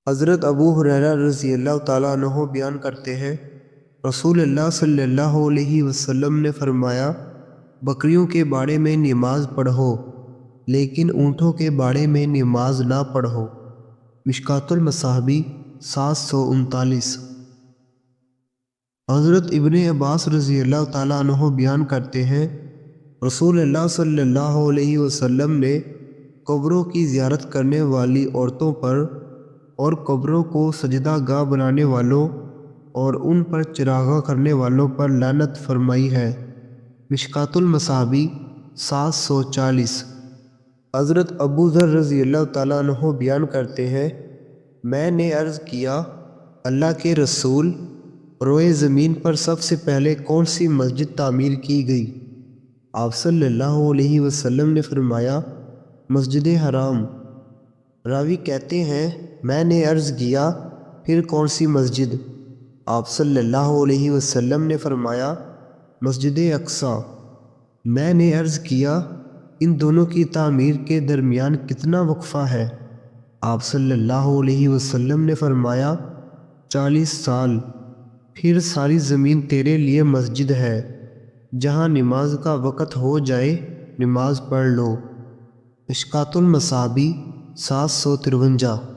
حضرت ابو ہریرہ رضی اللہ تعالیٰ عنہ بیان کرتے ہیں، رسول اللہ صلی اللہ علیہ وسلم نے فرمایا، بکریوں کے باڑے میں نماز پڑھو لیکن اونٹوں کے باڑے میں نماز نہ پڑھو۔ مشکوٰۃ المصابیح 739۔ حضرت ابن عباس رضی اللہ تعالیٰ عنہ بیان کرتے ہیں، رسول اللہ صلی اللہ علیہ وسلم نے قبروں کی زیارت کرنے والی عورتوں پر اور قبروں کو سجدہ گاہ بنانے والوں اور ان پر چراغاں کرنے والوں پر لعنت فرمائی ہے۔ مشکوٰۃ المصابیح 740۔ حضرت ابو ذر رضی اللہ تعالیٰ عنہ بیان کرتے ہیں، میں نے عرض کیا، اللہ کے رسول، روئے زمین پر سب سے پہلے کون سی مسجد تعمیر کی گئی؟ آپ صلی اللہ علیہ وسلم نے فرمایا، مسجد حرام۔ راوی کہتے ہیں، میں نے عرض کیا، پھر کون سی مسجد؟ آپ صلی اللہ علیہ وسلم نے فرمایا، مسجد اقصیٰ۔ میں نے عرض کیا، ان دونوں کی تعمیر کے درمیان کتنا وقفہ ہے؟ آپ صلی اللہ علیہ وسلم نے فرمایا، 40 سال۔ پھر ساری زمین تیرے لیے مسجد ہے، جہاں نماز کا وقت ہو جائے نماز پڑھ لو۔ مشکوٰۃ المصابیح 753۔